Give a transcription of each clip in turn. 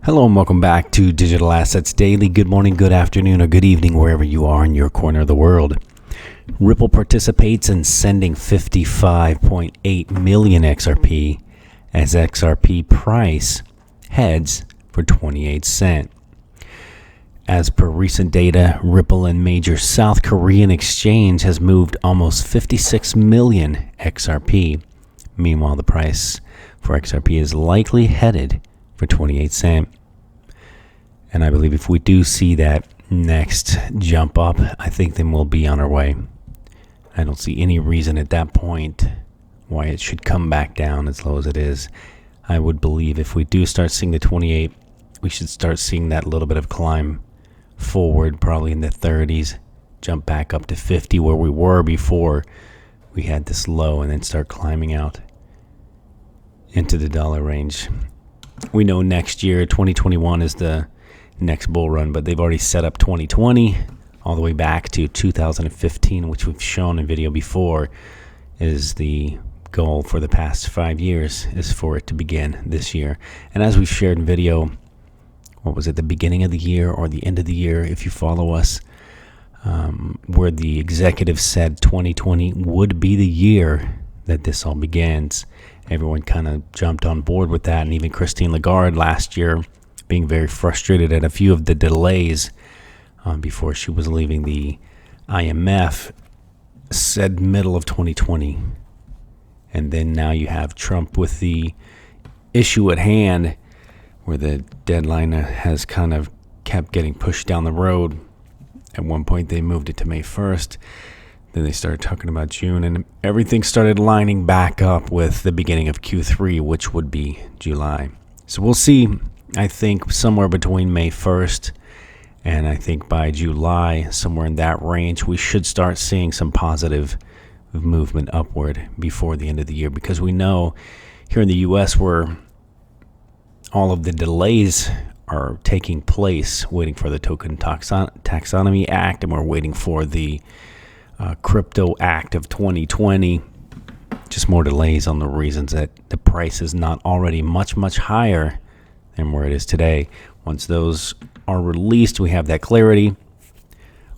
Hello and welcome back to Digital Assets Daily. Good morning, good afternoon, or good evening, wherever you are in your corner of the world. Ripple participates in sending 55.8 million XRP as XRP price heads for 28 cents. As per recent data, Ripple and major South Korean exchange has moved almost 56 million XRP. Meanwhile, the price for XRP is likely headed for 28 cents. And I believe if we do see that next jump up, I think then we'll be on our way. I don't see any reason at that point why it should come back down as low as it is. I would believe if we do start seeing the 28, we should start seeing that little bit of climb forward, probably in the 30s, jump back up to 50 where we were before we had this low, and then start climbing out into the dollar range. We know next year, 2021, is the next bull run, but they've already set up 2020 all the way back to 2015, which we've shown in video before is the goal for the past 5 years, is for it to begin this year. And as we've shared in video, what was it, the beginning of the year or the end of the year, if you follow us, where the executive said 2020 would be the year that this all begins. Everyone kind of jumped on board with that, and even Christine Lagarde last year, being very frustrated at a few of the delays before she was leaving the IMF, said middle of 2020. And then now you have Trump with the issue at hand, where the deadline has kind of kept getting pushed down the road. At one point they moved it to May 1st. Then they started talking about June, and everything started lining back up with the beginning of Q3, which would be July. So we'll see, I think, somewhere between May 1st and I think by July, somewhere in that range, we should start seeing some positive movement upward before the end of the year, because we know here in the U.S. where all of the delays are taking place, waiting for the Token Taxonomy Act, and we're waiting for the Crypto Act of 2020. Just more delays on the reasons that the price is not already much higher than where it is today. Once those are released, we have that clarity.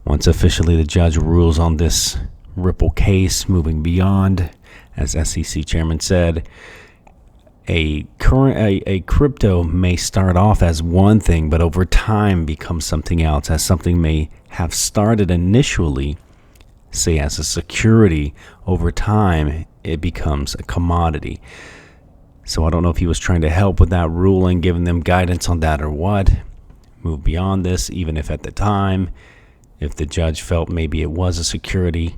Once officially the judge rules on this Ripple case, moving beyond, as SEC chairman said, a crypto may start off as one thing, but over time becomes something else, as something may have started initially, say as a security. Over time it becomes a commodity. So I don't know if he was trying to help with that ruling, giving them guidance on that, or what. Move beyond this, even if at the time, if the judge felt maybe it was a security.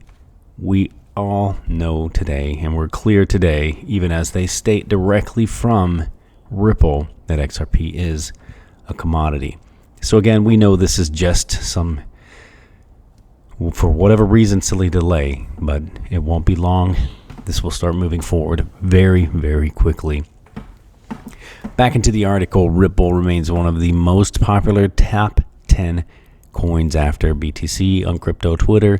We all know today, and we're clear today, even as they state directly from Ripple, that XRP is a commodity. So again, we know this is just some, for whatever reason, silly delay, but it won't be long. This will start moving forward very, very quickly. Back into the article, Ripple remains one of the most popular top 10 coins after BTC on crypto Twitter,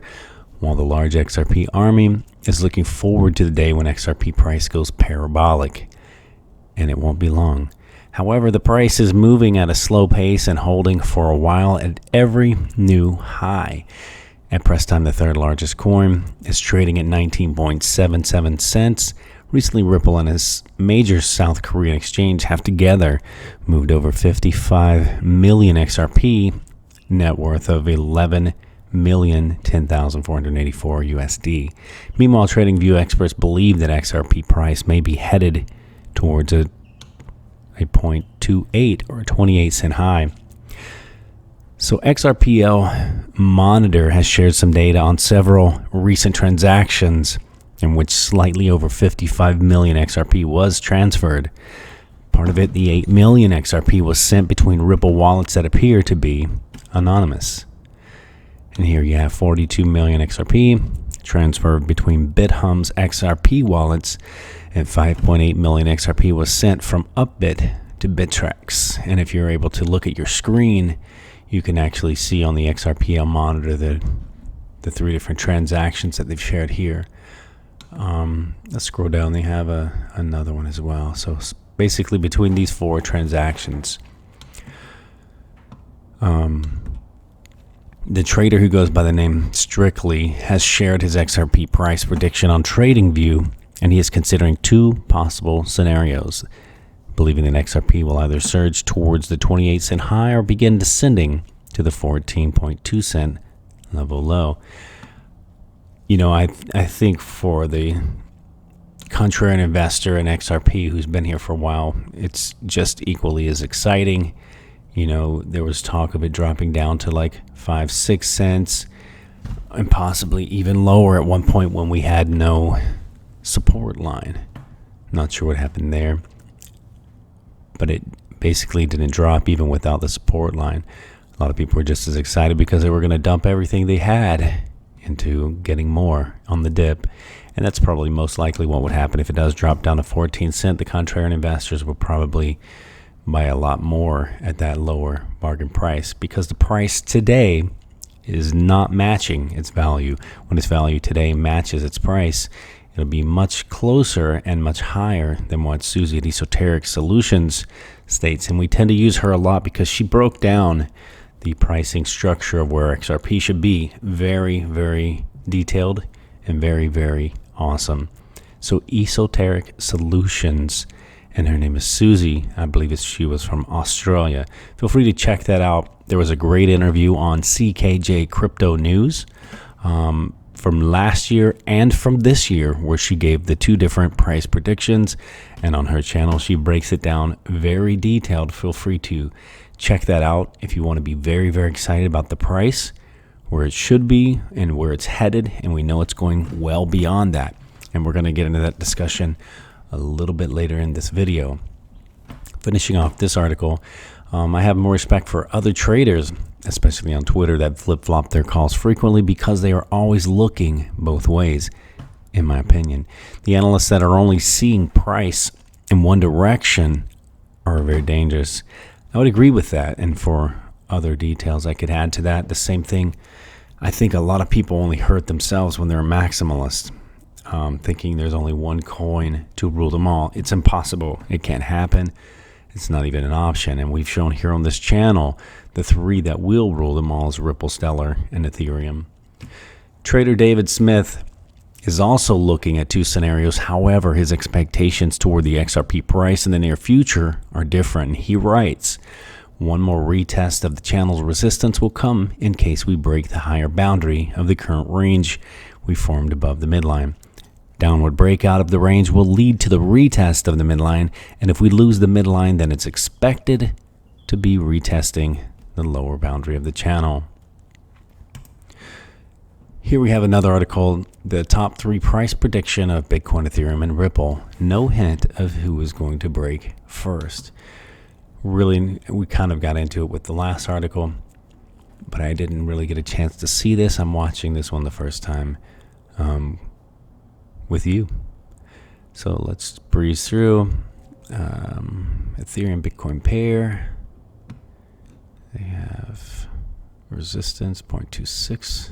while the large XRP army is looking forward to the day when XRP price goes parabolic, and it won't be long. However, the price is moving at a slow pace and holding for a while at every new high. At press time, the third largest coin is trading at 19.77 cents. Recently, Ripple and its major South Korean exchange have together moved over 55 million XRP, net worth of 11,010,484 USD. Meanwhile, TradingView experts believe that XRP price may be headed towards a 0.28 or 28 cent high. So XRPL Monitor has shared some data on several recent transactions in which slightly over 55 million XRP was transferred. Part of it, the 8 million XRP, was sent between Ripple wallets that appear to be anonymous. And here you have 42 million XRP transferred between BitHum's XRP wallets, and 5.8 million XRP was sent from Upbit to Bittrex. And if you're able to look at your screen, you can actually see on the XRPL Monitor the three different transactions that they've shared here. Let's scroll down. They have another one as well. So basically between these four transactions, The trader who goes by the name Strictly has shared his XRP price prediction on TradingView, and he is considering two possible scenarios, believing that XRP will either surge towards the 28-cent high or begin descending to the 14.2 cent level low. You know, I think for the contrarian investor in XRP who's been here for a while, it's just equally as exciting. You know, there was talk of it dropping down to like 5-6 cents and possibly even lower at one point when we had no support line. Not sure what happened there, but it basically didn't drop even without the support line. A lot of people were just as excited because they were going to dump everything they had into getting more on the dip. And that's probably most likely what would happen if it does drop down to 14 cents. The contrarian investors will probably buy a lot more at that lower bargain price because the price today is not matching its value. When its value today matches its price, it'll be much closer and much higher than what Susie at Esoteric Solutions states. And we tend to use her a lot because she broke down the pricing structure of where XRP should be. Very, very detailed and very, very awesome. So Esoteric Solutions, and her name is Susie. I believe she was from Australia. Feel free to check that out. There was a great interview on CKJ Crypto News from last year and from this year, where she gave the two different price predictions. And on her channel, she breaks it down very detailed. Feel free to check that out if you want to be very, very excited about the price, where it should be and where it's headed. And we know it's going well beyond that. And we're going to get into that discussion a little bit later in this video. Finishing off this article, I have more respect for other traders, especially on Twitter, that flip-flop their calls frequently because they are always looking both ways, in my opinion. The analysts that are only seeing price in one direction are very dangerous. I would agree with that, and for other details I could add to that, the same thing. I think a lot of people only hurt themselves when they're a maximalist, thinking there's only one coin to rule them all. It's impossible. It can't happen. It's not even an option. And we've shown here on this channel the three that will rule them all is Ripple, Stellar, and Ethereum. Trader David Smith is also looking at two scenarios. However, his expectations toward the XRP price in the near future are different. He writes, one more retest of the channel's resistance will come in case we break the higher boundary of the current range we formed above the midline. Downward breakout of the range will lead to the retest of the midline, and if we lose the midline, then it's expected to be retesting the lower boundary of the channel. Here we have another article, the top 3 price prediction of Bitcoin, Ethereum, and Ripple. No hint of who is going to break first. Really, we kind of got into it with the last article, but I didn't really get a chance to see this. I'm watching this one the first time with you. So let's breeze through. Ethereum, Bitcoin pair. They have resistance 0.26.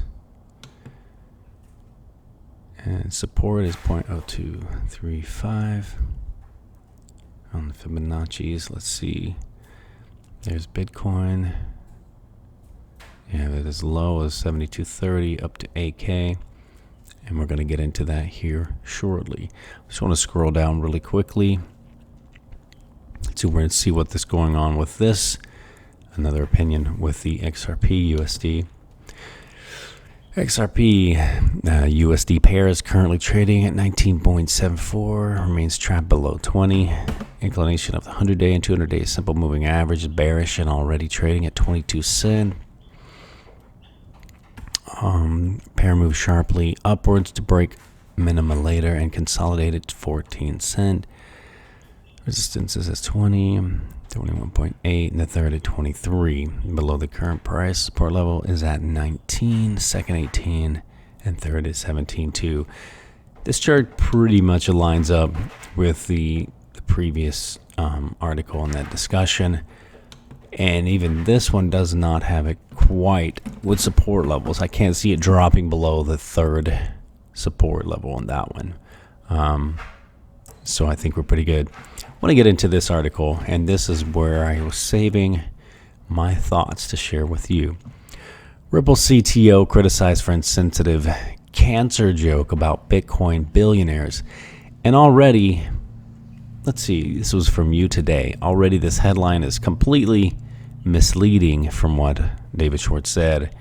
And support is 0.0235. On the Fibonacci's, let's see. There's Bitcoin. Yeah, it is low as 7230 up to 8K. And we're going to get into that here shortly. I just want to scroll down really quickly to where and see what's going on with this. Another opinion with the XRP USD. XRP USD pair is currently trading at 19.74, remains trapped below 20. Inclination of the 100-day and 200-day simple moving average is bearish and already trading at 22 cents. Pair moves sharply upwards to break minima later and consolidate at 14 cents. Resistance is at 20, 21.8, and the third at 23. Below the current price, support level is at 19, second 18, and third is 17.2. This chart pretty much aligns up with the previous article in that discussion. And even this one does not have it quite with support levels. I can't see it dropping below the third support level on that one. So I think we're pretty good. I want to get into this article, and this is where I was saving my thoughts to share with you. Ripple CTO criticized for insensitive cancer joke about Bitcoin billionaires. And already, let's see, this was from You Today. Already this headline is completely misleading from what David Schwartz said,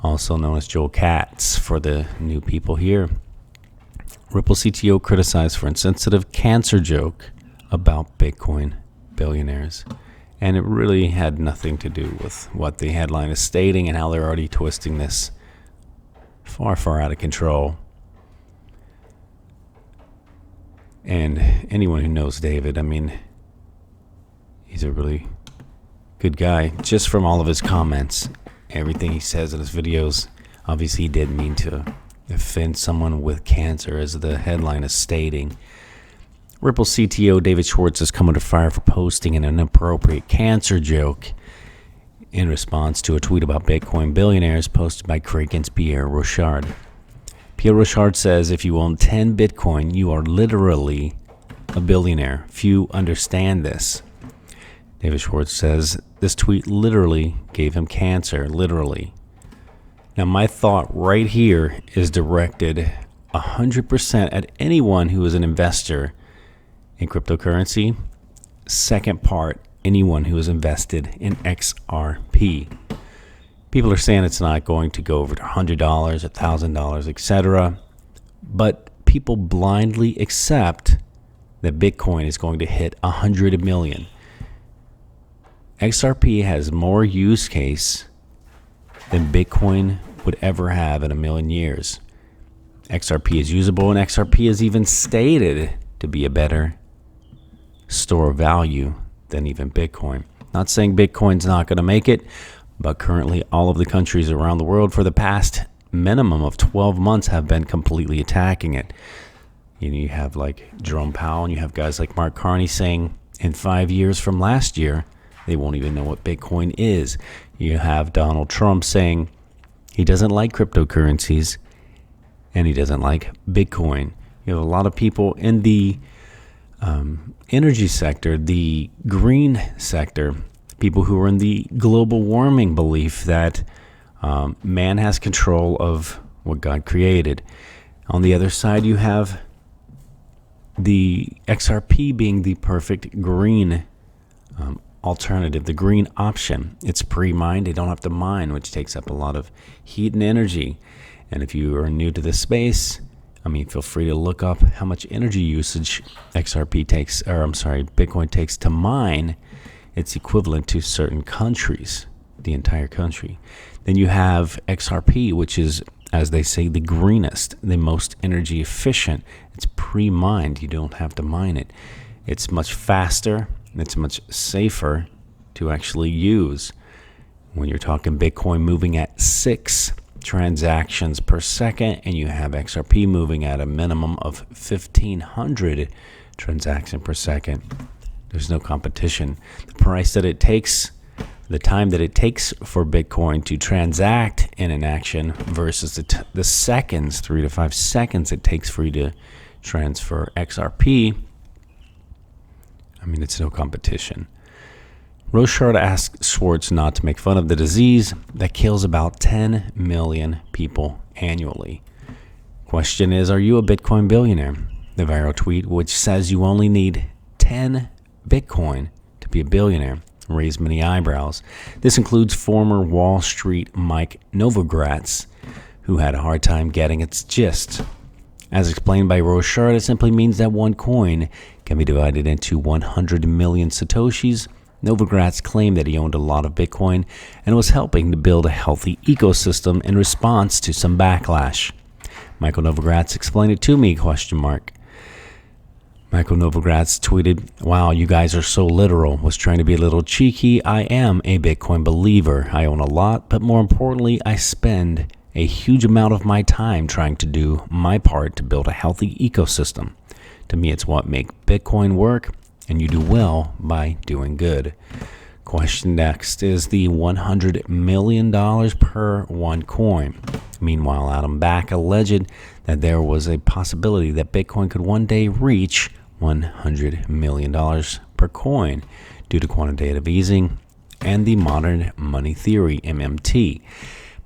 also known as Joel Katz for the new people here. Ripple CTO criticized for insensitive cancer joke about Bitcoin billionaires. And it really had nothing to do with what the headline is stating and how they're already twisting this far, far out of control. And anyone who knows David, I mean, he's a really good guy. Just from all of his comments, everything he says in his videos, obviously he didn't mean to offend someone with cancer, as the headline is stating. Ripple CTO David Schwartz has come under fire for posting an inappropriate cancer joke in response to a tweet about Bitcoin billionaires posted by Kraken's Pierre Rochard. Pierre Rochard says, if you own 10 Bitcoin, you are literally a billionaire. Few understand this. David Schwartz says this tweet literally gave him cancer, literally. Now, my thought right here is directed 100% at anyone who is an investor in cryptocurrency. Second part, anyone who is invested in XRP. People are saying it's not going to go over to $100, $1,000, etc. But people blindly accept that Bitcoin is going to hit 100 million. XRP has more use case than Bitcoin would ever have in a million years. XRP is usable, and XRP is even stated to be a better store of value than even Bitcoin. Not saying Bitcoin's not going to make it, but currently all of the countries around the world for the past minimum of 12 months have been completely attacking it. You have like Jerome Powell, and you have guys like Mark Carney saying in 5 years from last year, they won't even know what Bitcoin is. You have Donald Trump saying he doesn't like cryptocurrencies and he doesn't like Bitcoin. You have a lot of people in the energy sector, the green sector, people who are in the global warming belief that man has control of what God created. On the other side, you have the XRP being the perfect green alternative, the green option. It's pre-mined. They don't have to mine, which takes up a lot of heat and energy. And if you are new to this space, I mean, feel free to look up how much energy usage Bitcoin takes to mine. It's equivalent to certain countries, the entire country. Then you have XRP, which is, as they say, the greenest, the most energy efficient. It's pre-mined. You don't have to mine it. It's much faster. It's much safer to actually use. When you're talking Bitcoin moving at 6 transactions per second, and you have XRP moving at a minimum of 1,500 transactions per second, there's no competition. The price that it takes, the time that it takes for Bitcoin to transact in an action versus the seconds, 3 to 5 seconds it takes for you to transfer XRP, I mean, it's no competition. Rochard asked Schwartz not to make fun of the disease that kills about 10 million people annually. Question is, are you a Bitcoin billionaire? The viral tweet, which says you only need 10 Bitcoin to be a billionaire, raised many eyebrows. This includes former Wall Street Mike Novogratz, who had a hard time getting its gist. As explained by Rochard, it simply means that one coin can be divided into 100 million Satoshis. Novogratz claimed that he owned a lot of Bitcoin and was helping to build a healthy ecosystem in response to some backlash. Michael Novogratz explained it to me, ? Michael Novogratz tweeted, "Wow, you guys are so literal. Was trying to be a little cheeky. I am a Bitcoin believer. I own a lot, but more importantly, I spend a huge amount of my time trying to do my part to build a healthy ecosystem. To me, it's what makes Bitcoin work, and you do well by doing good." Question next is the $100 million per one coin. Meanwhile, Adam Back alleged that there was a possibility that Bitcoin could one day reach $100 million per coin due to quantitative easing and the modern money theory, MMT.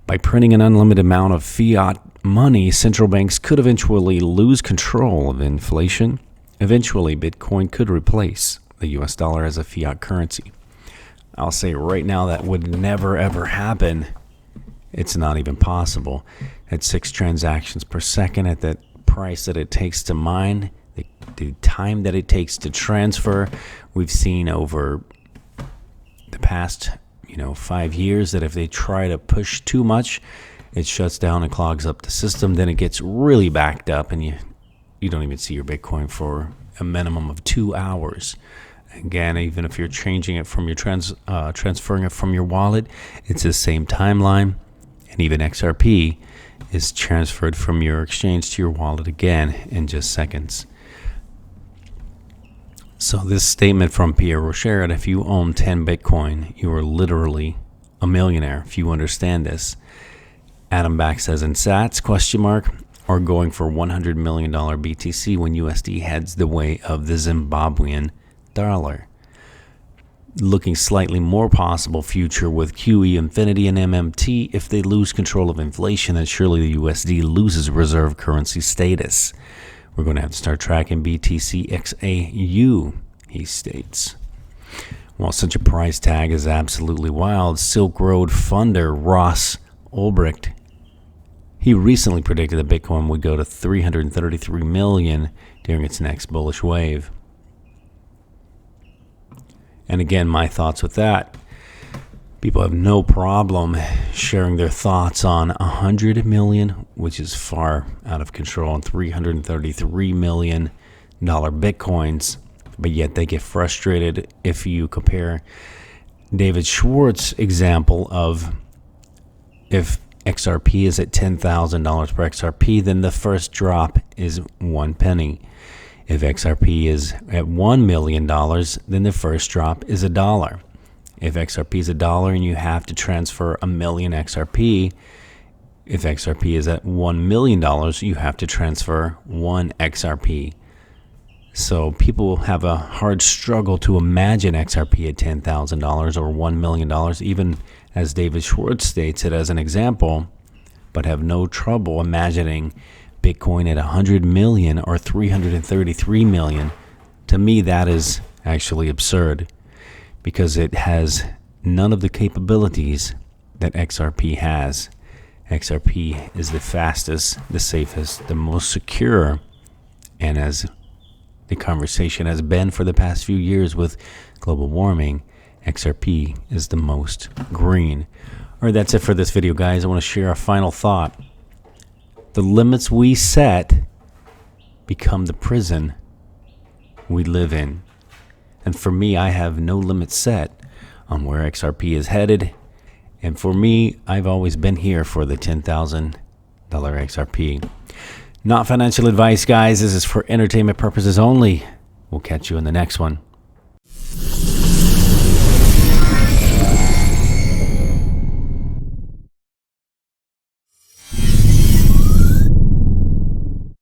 By printing an unlimited amount of fiat money, central banks could eventually lose control of inflation. Eventually, Bitcoin could replace the US dollar as a fiat currency. I'll say right now that would never ever happen. It's not even possible. At 6 transactions per second, at that price that it takes to mine, the time that it takes to transfer, we've seen over the past 5 years that if they try to push too much, it shuts down and clogs up the system. Then it gets really backed up, and you don't even see your Bitcoin for a minimum of 2 hours. Again, even if you're changing it from your transferring it from your wallet, it's the same timeline. And even XRP is transferred from your exchange to your wallet again in just seconds. So this statement from Pierre Rocher, if you own 10 Bitcoin, you are literally a millionaire if you understand this. Adam Back says, in sats, are going for $100 million BTC when USD heads the way of the Zimbabwean dollar. Looking slightly more possible future with QE Infinity and MMT. If they lose control of inflation, then surely the USD loses reserve currency status. We're going to have to start tracking BTC XAU, he states. While such a price tag is absolutely wild, Silk Road funder Ross Ulbricht, he recently predicted that Bitcoin would go to 333 million during its next bullish wave. And again, my thoughts with that. People have no problem sharing their thoughts on 100 million, which is far out of control, and $333 million Bitcoins, but yet they get frustrated if you compare David Schwartz example of if XRP is at $10,000 per XRP, then the first drop is 1 penny. If XRP is at $1 million, then the first drop is $1. If XRP is $1 and you have to transfer 1 million XRP, if XRP is at $1 million, you have to transfer 1 XRP. So people have a hard struggle to imagine XRP at $10,000 or $1 million, even as David Schwartz states it as an example, but have no trouble imagining Bitcoin at 100 million or 333 million. To me, that is actually absurd because it has none of the capabilities that XRP has. XRP is the fastest, the safest, the most secure, and as the conversation has been for the past few years with global warming, XRP is the most green. All right, that's it for this video, guys. I want to share a final thought. The limits we set become the prison we live in. And for me, I have no limit set on where XRP is headed. And for me, I've always been here for the $10,000 XRP. Not financial advice, guys. This is for entertainment purposes only. We'll catch you in the next one.